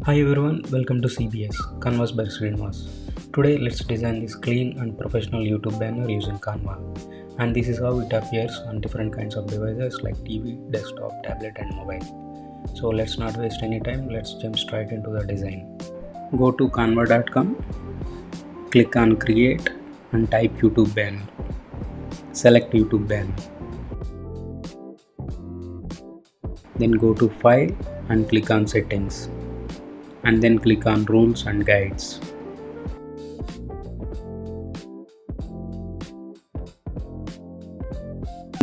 Hi everyone, welcome to CBS, Canvas by Srinivas. Today let's design this clean and professional YouTube banner using Canva. And this is how it appears on different kinds of devices like TV, desktop, tablet and mobile. So let's not waste any time, let's jump straight into the design. Go to canva.com, click on create and type YouTube banner. Select YouTube banner. Then go to file and click on settings. And then click on rules and guides.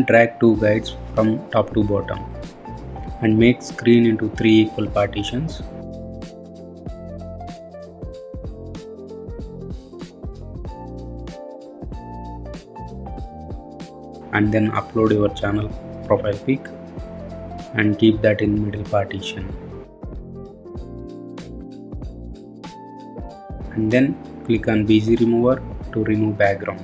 Drag two guides from top to bottom and make screen into three equal partitions. And then upload your channel profile pic and keep that in middle partition. And then click on busy remover to remove background.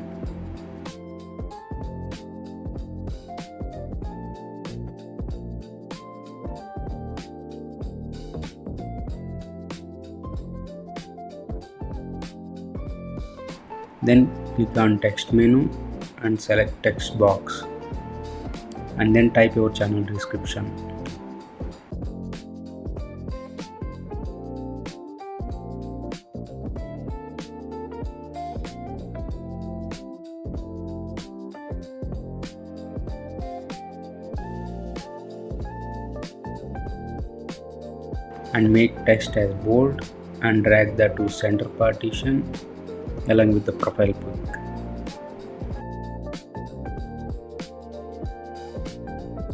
Then click on text menu and select text box and then type your channel description. And make text as bold and drag that to center partition along with the profile pic.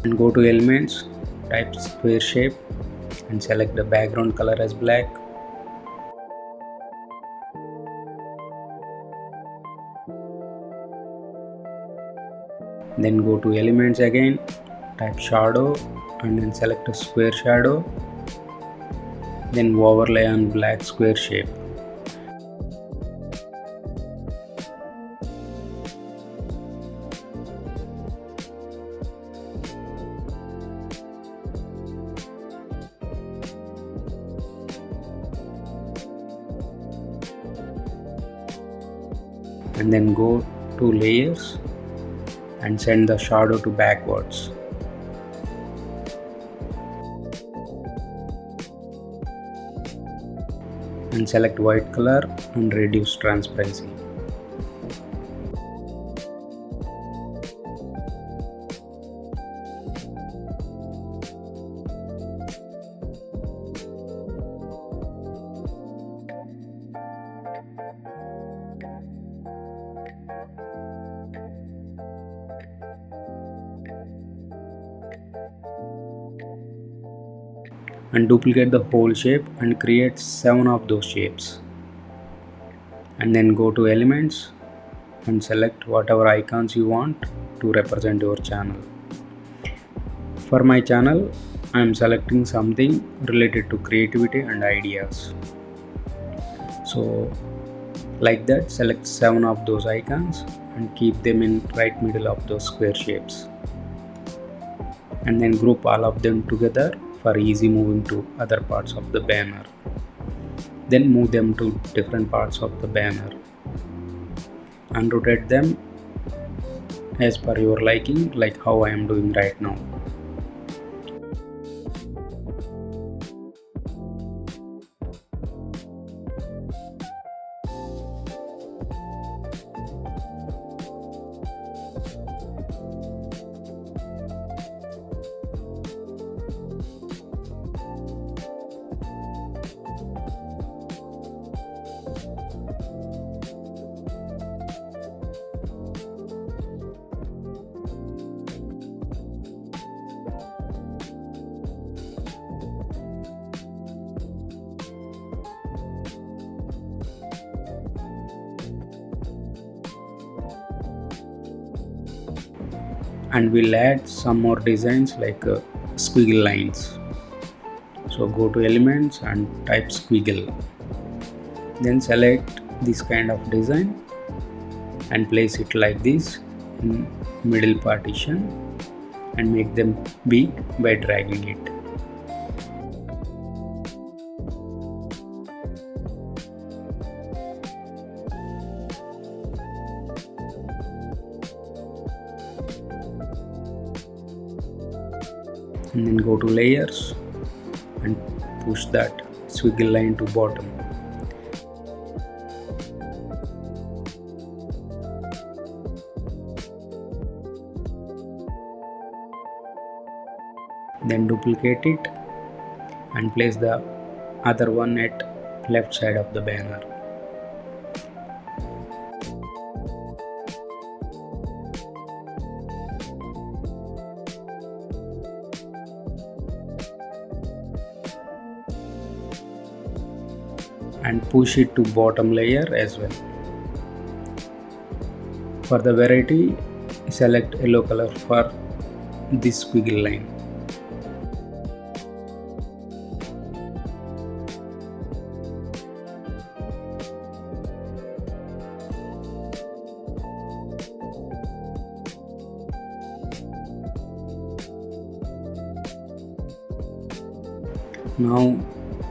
And go to elements, type square shape and select the background color as black. Then go to elements again, type shadow and then select a square shadow. Then overlay on black square shape. And then go to layers and send the shadow to backwards. And select white color and reduce transparency. And duplicate the whole shape and create 7 of those shapes. And then go to elements and select whatever icons you want to represent your channel. For my channel, I am selecting something related to creativity and ideas. So like that, select 7 of those icons and keep them in right middle of those square shapes. And then group all of them together for easy moving to other parts of the banner. Then move them to different parts of the banner and rotate them as per your liking, like how I am doing right now. And we'll add some more designs like squiggle lines. So go to elements and type squiggle. Then select this kind of design and place it like this in middle partition and make them big by dragging it. and then go to layers and push that squiggle line to bottom. Then duplicate it and place the other one at left side of the banner. And push it to bottom layer as well. For the variety, select yellow color for this squiggle line. Now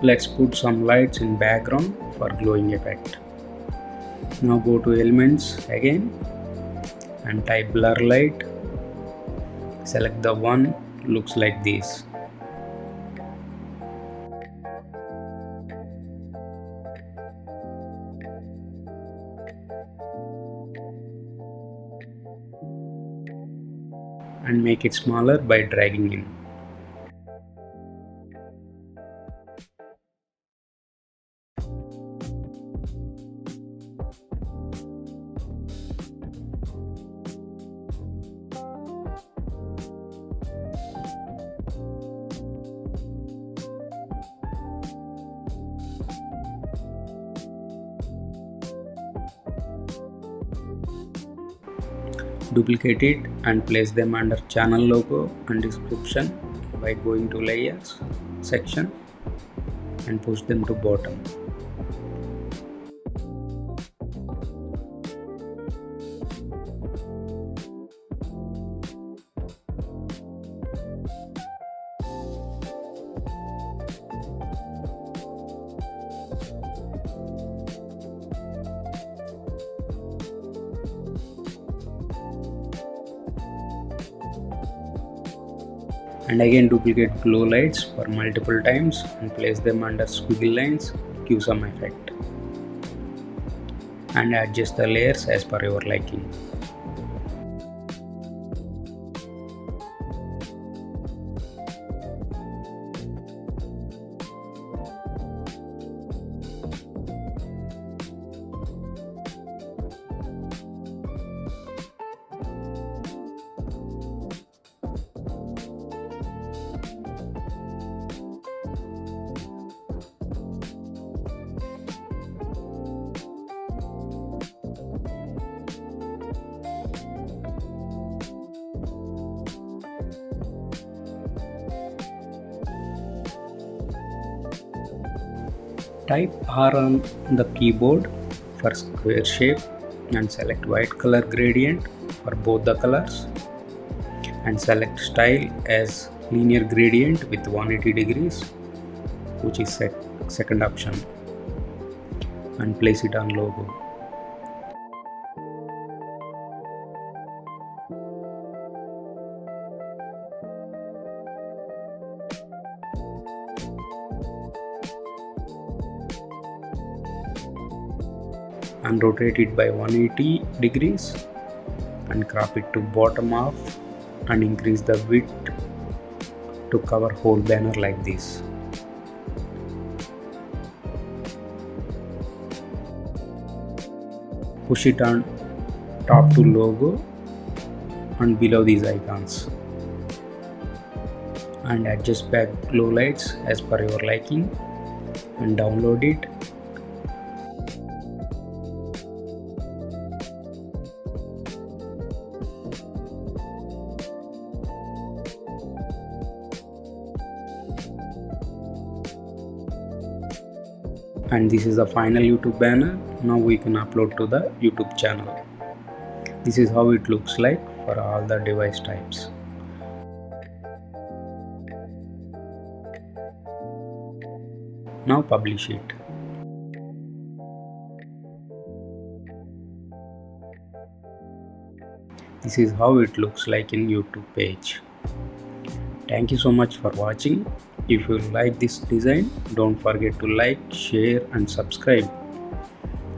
let's put some lights in background for glowing effect. Now go to elements again and type blur light. Select the one looks like this. And make it smaller by dragging in. Duplicate it and place them under channel logo and description by going to layers section and push them to bottom. And again duplicate glow lights for multiple times and place them under squiggle lines, give some effect. And adjust the layers as per your liking. Type R on the keyboard for square shape and select white color gradient for both the colors and select style as linear gradient with 180 degrees, which is second option, and place it on logo. And rotate it by 180 degrees and crop it to bottom half and increase the width to cover whole banner like this. Push it on top to logo and below these icons and adjust back glow lights as per your liking and download it. And this is the final YouTube banner. Now we can upload to the YouTube channel. This is how it looks like for all the device types. Now publish it. This is how it looks like in YouTube page. Thank you so much for watching. If you like this design, don't forget to like, share and subscribe,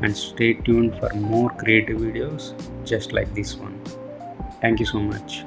and stay tuned for more creative videos just like this one. Thank you so much.